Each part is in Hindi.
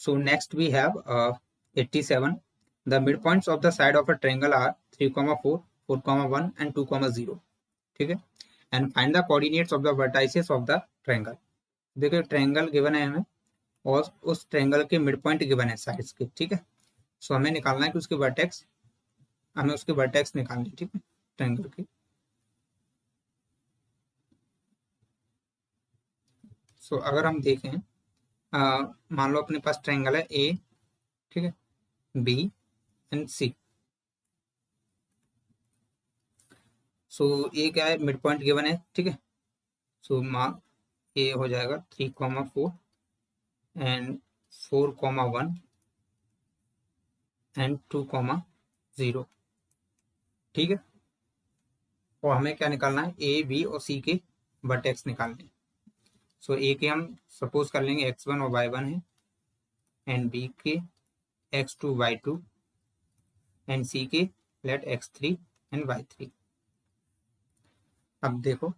So next we have 87. The midpoints of the side of a triangle are 3, 4, 4, 1 and 2, 0. ठीक है. And find the coordinates of the vertices of the triangle. देखिए ट्रायंगल गिवन है हमें और उस ट्रायंगल के मिड पॉइंट गिवन है साइड्स के. ठीक है. सो हमें निकालना है कि उसके वर्टेक्स, हमें उसके वर्टेक्स निकालने. ठीक है, ट्रायंगल के. सो अगर हम देखें, मान लो अपने पास ट्रायंगल है ए, ठीक है, बी एंड सी. सो ये क्या है, मिड पॉइंट गिवन है. ठीक है. सो मान ए हो जाएगा 3, 4 एंड 4, 1 एंड 2, 0. ठीक है. और हमें क्या निकालना है, ए बी और सी के वर्टेक्स निकालने. सो ए के हम सपोज कर लेंगे x1 और y1 है, एंड बी के x2 y2 एंड सी के लेट x3 एंड y3. अब देखो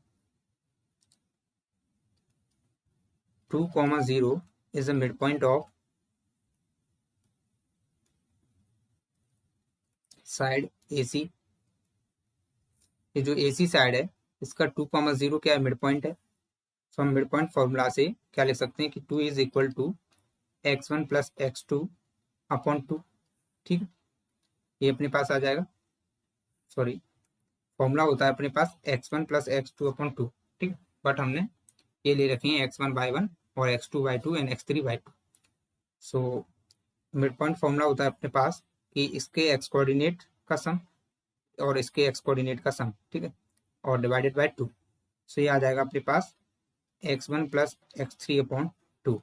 2, 0 is the midpoint of side AC. ये जो AC साइड है इसका 2, 0 क्या है, मिड पॉइंट है. सो हम मिड पॉइंट फॉर्मूला से क्या लिख सकते हैं कि 2 is equal to x1 plus x2 upon 2. ठीक है, ये अपने पास आ जाएगा. सॉरी, फॉर्मूला होता है अपने पास x1 प्लस x2 अपॉन 2. ठीक है, बट हमने ये ले रखी है x1 y1 और x2 y2 and x3 y2. So mid point formula होता है अपने पास कि इसके x कोऑर्डिनेट का सम और इसके x कोऑर्डिनेट का सम. ठीक है, और डिवाइडेड बाय 2. सो ये आ जाएगा अपने पास x1 प्लस x3 अपॉन 2.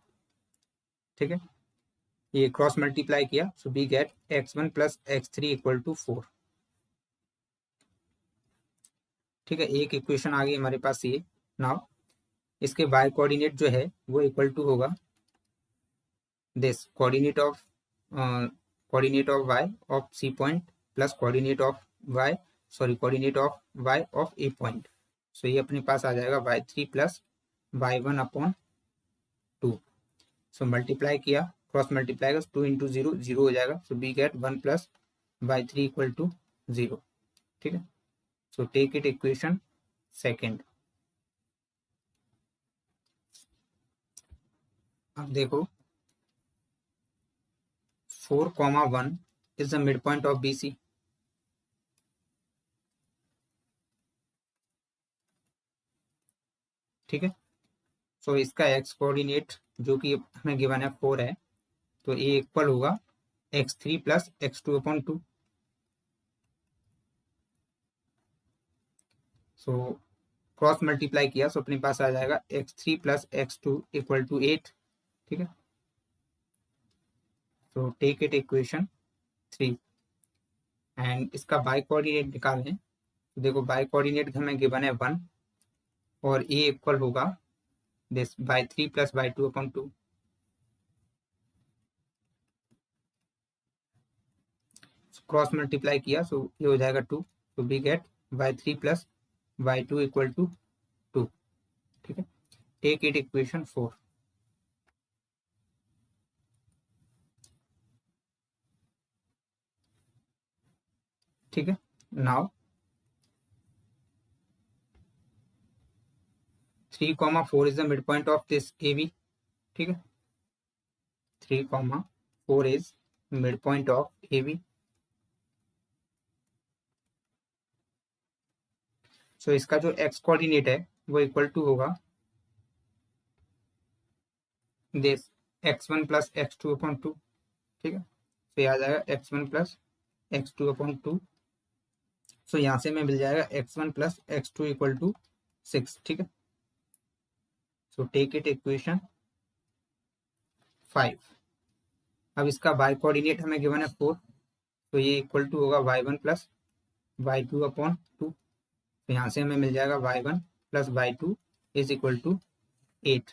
ठीक है, ये क्रॉस मल्टीप्लाई किया. So we get x1 plus x3 equal to 4. ठीक है, एक इक्वेशन आ गई हमारे पास ये. नाउ इसके y कोऑर्डिनेट जो है वो इक्वल टू होगा this coordinate of y of C point plus coordinate of y of A point. So ये अपने पास आ जाएगा y3 plus y1 upon 2. So multiply किया, क्रॉस मल्टीप्लाई 2 इंटू 0 0 हो जाएगा. So we get 1 plus y3 equal to 0. ठीक है, so take it equation second. अब देखो 4, 1 is the midpoint of BC. ठीक है, सो इसका x कोऑर्डिनेट जो कि हमें गिवन है 4 है, तो ये इक्वल होगा x3 plus x2 upon 2. So cross multiply किया, सो अपने पास आ जाएगा x3 plus x2 equal to 8. ठीक है, तो टेक इट इक्वेशन 3 एंड इसका बाय कोऑर्डिनेट निकालें. तो देखो बाय कोऑर्डिनेट हमें गिवन है 1 और ए इक्वल होगा this by 3 plus by 2 upon 2. Cross multiply किया, सो ये हो जाएगा 2. तो we get by 3 plus by 2 equal to 2. ठीक है, टेक इट इक्वेशन 4. ठीक है, now 3, 4 is the midpoint of this AB. ठीक है, 3, 4 is midpoint of AB. सो इसका जो x कोऑर्डिनेट है वो इक्वल टू होगा this x1 plus x2 upon 2. ठीक है, तो ये आ जाएगा x1 प्लस x2 अपॉन 2. सो यहाँ से हमें मिल जाएगा x1 plus x2 equal to 6. ठीक है, सो टेक इट इक्वेशन 5. अब इसका y कोऑर्डिनेट हमें गिवन है 4, तो ये इक्वल टू होगा y1 प्लस y2 अपॉन 2. तो यहाँ से हमें मिल जाएगा y1 plus y2 is equal to 8.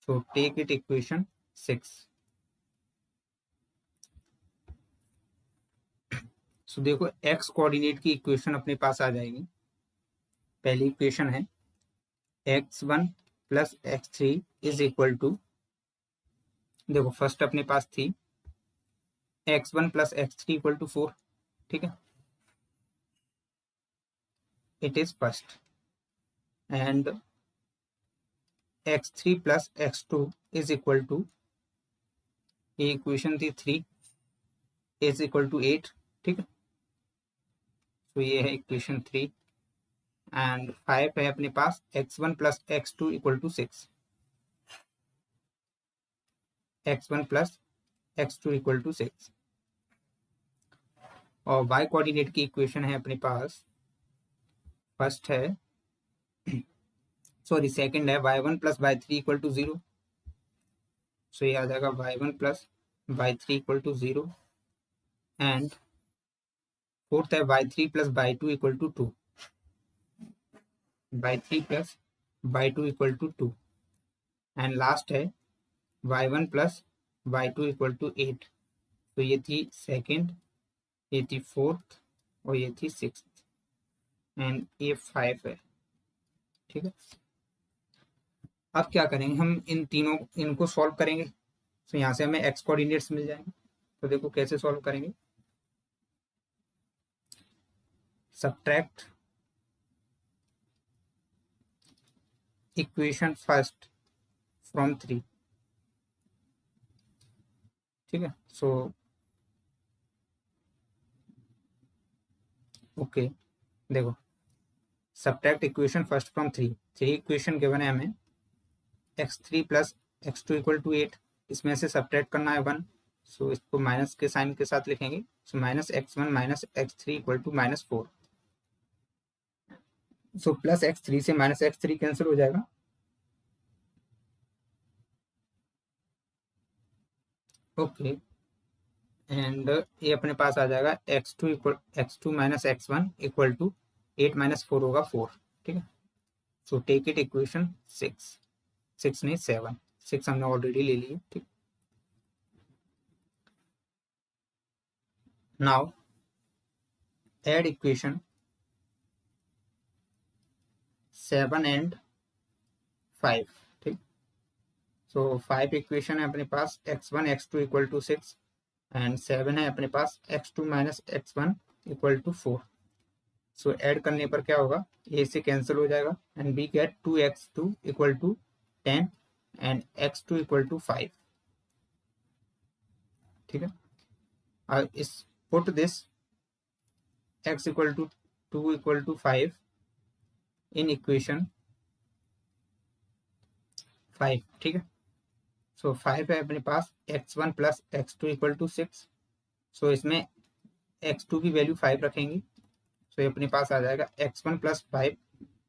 So take it equation 6. So देखो x कोऑर्डिनेट की इक्वेशन अपने पास आ जाएगी. पहली इक्वेशन है x1 plus x3 is equal to देखो फर्स्ट अपने पास थी x1 plus x3 equal to 4, ठीक है, it is first, and x3 plus x2 is equal to, ये इक्वेशन थी 3 इज इक्वल टू 8, ठीक है, तो ये है इक्वेशन 3, एंड 5 है अपने पास x1 plus x2 equal to 6, x1 plus x2 equal to 6, और y कोऑर्डिनेट की इक्वेशन है अपने पास, फर्स्ट है सॉरी सेकंड है y1 plus y3 equal to 0, सो ये आ जाएगा y1 plus y3 equal to 0, and fourth है y3 plus y2 equal to 2, y3 plus y2 equal to 2, and last है y1 plus y2 equal to 8, तो ये थी सेकंड, ये थी फोर्थ, और ये थी सिक्स्थ, एंड ये 5 है, ठीक है। अब क्या करेंगे, हम इन तीनों इनको सॉल्व करेंगे, तो यहाँ से हमें x कोऑर्डिनेट्स मिल जाएंगे, तो देखो कैसे सॉल्व करेंगे, सब्ट्रैक्ट इक्वेशन फर्स्ट फ्रॉम 3, ठीक है, सो ओके, देखो subtract equation first from 3 equation given है हमें, x3 plus x2 equal to 8, इसमें से सब्ट्रैक्ट करना है 1, सो इसको माइनस के साइन के साथ लिखेंगे, so minus x1 minus x3 equal to -4, so plus x3 से माइनस x3 कैंसिल हो जाएगा, ओके, एंड ये अपने पास आ जाएगा x2 माइनस x1 इक्वल टू 8 माइनस 4 होगा 4, ठीक है, सो टेक इट इक्वेशन 6 नहीं 7, 6 हमने ऑलरेडी ले ली है, ठीक, नाउ एड इक्वेशन 7 एंड 5, ठीक, सो 5 इक्वेशन है अपने पास x1 x2 equal to 6, and 7 है अपने पास x2 माइनस x1 equal to 4, so add करने पर क्या होगा, ए से कैंसिल हो जाएगा, and we get 2x2 equal to 10 and x2 equal to 5, ठीक है, और इस put this x equal to 2 equal to 5 in equation 5, ठीक है, सो 5 है अपने पास x1 plus x2 equal to 6, so इसमें x2 की वैल्यू 5 रखेंगे, सो ये अपने पास आ जाएगा x1 plus 5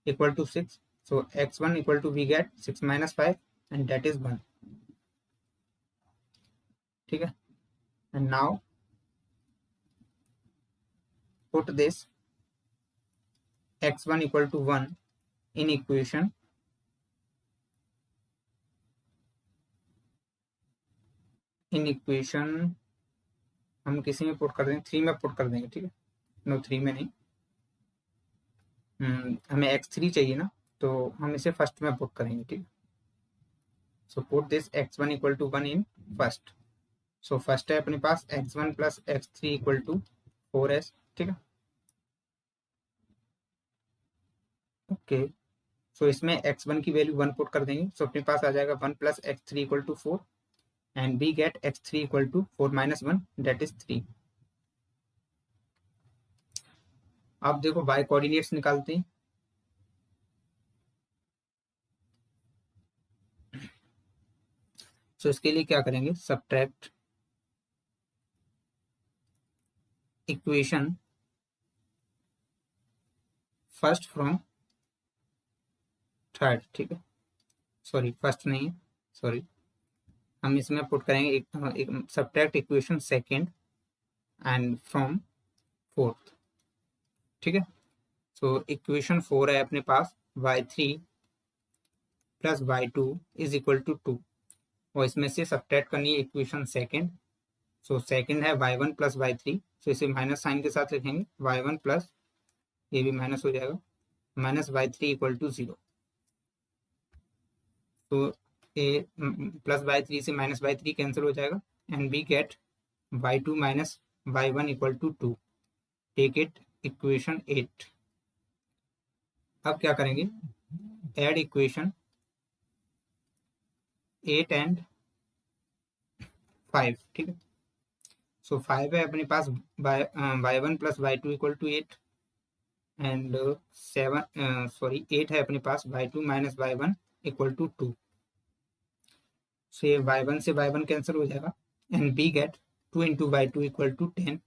equal to 6, so x1 equal to we get 6 minus 5 and that is 1, ठीक है, and now put this x1 equal to 1 in equation हम किसी में पुट कर देंगे, 3 में पुट कर देंगे, ठीक है, नो 3 में नहीं, हमें x3 चाहिए ना, तो हम इसे फर्स्ट में पुट करेंगे, ठीक है, so put this x1 equal to 1 in first, so first है अपने पास x1 plus x3 equal to 4s, ठीक है, ओके, सो इसमें x1 की वैल्यू 1 पुट कर देंगे, सो अपने पास आ जाएगा 1 plus x3 equal to 4, and we get x3 equal to 4 minus 1 that is 3। अब देखो y कोऑर्डिनेट्स निकालते हैं, सो इसके लिए क्या करेंगे, subtract equation first from third, ठीक है, सॉरी फर्स्ट नहीं है, सॉरी, हम इसमें पुट करेंगे एक subtract equation second and from fourth, ठीक है, सो इक्वेशन 4 है अपने पास y3 plus y2 is equal to 2, और इसमें से सब्ट्रैक्ट करनी है इक्वेशन सेकेंड, सो सेकेंड है y1 प्लस y3, सो इसे माइनस साइन के साथ लिखेंगे, y1 प्लस ये भी माइनस हो जाएगा माइनस y3 इक्वल टू 0, तो ए प्लस बाई थ्री से माइनस बाई थ्री कैंसिल हो जाएगा and we get y2 minus y1 equal to 2. Take it equation 8. अब क्या करेंगे, एड इक्वेशन 8 एंड 5. ठीक है, सो 5 है अपने पास y1 plus y2 equal to 8 and 8 है अपने पास y2 minus y1 equal to 2. So ये y1 से y1 कैंसिल हो जाएगा and we get 2 into y2 equal to 10.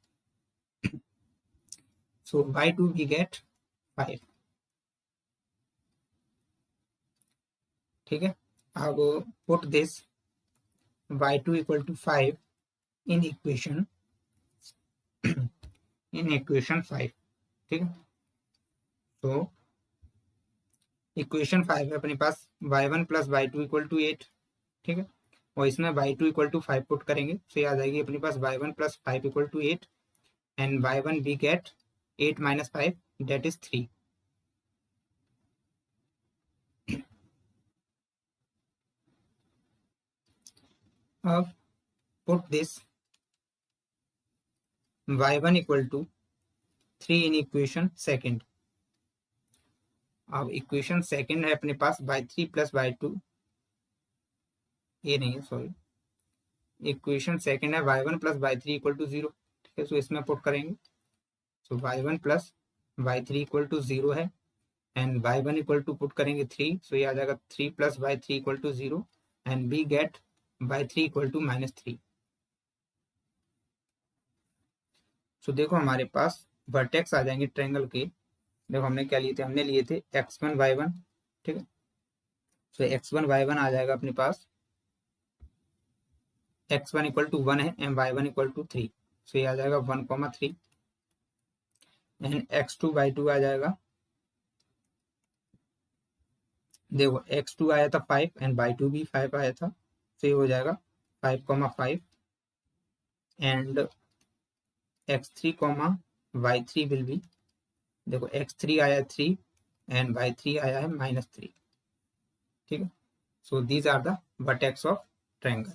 So y2 we get 5. ठीक है, अब put this y2 equal to 5 in equation 5. ठीक है, तो इक्वेशन 5 है अपने पास y1 plus y2 equal to 8. ठीक है, और इसमें y2 इक्वल टू 5 पुट करेंगे तो ये आ जाएगी अपने पास y1 plus 5 equal to 8 and y1 we get 8 minus 5 that is 3. अब put this y1 equal to 3 in equation second. अब इक्वेशन सेकेंड है अपने पास y3 प्लस y2, ये नहीं है सॉरी, इक्वेशन सेकेंड है y1 plus y3 equal to 0. ठीक है, सो इसमें पुट करेंगे सो y1 plus y3 equal to 0 है and y1 equal to put करेंगे 3. सो ये आ जाएगा 3 plus y3 equal to 0 and we get y3 equal to minus 3. So देखो हमारे पास वर्टेक्स आ जाएंगे ट्रायंगल के. देखो हमने क्या लिए थे, हमने लिए थे x1 y1. ठीक है, सो x1 y1 आ जाएगा अपने पास, x1 इक्वल टू 1 है एंड y1 इक्वल टू 3. सो ये आ जाएगा 1,3 एंड x2 y2 आ जाएगा, देखो x2 आया था 5 एंड y2 भी 5 आया था. सो ये हो जाएगा 5,5 and x3 y3 will be, देखो x3 आया 3 एंड y3 आया है -3. ठीक है, so these are the vertex of triangle.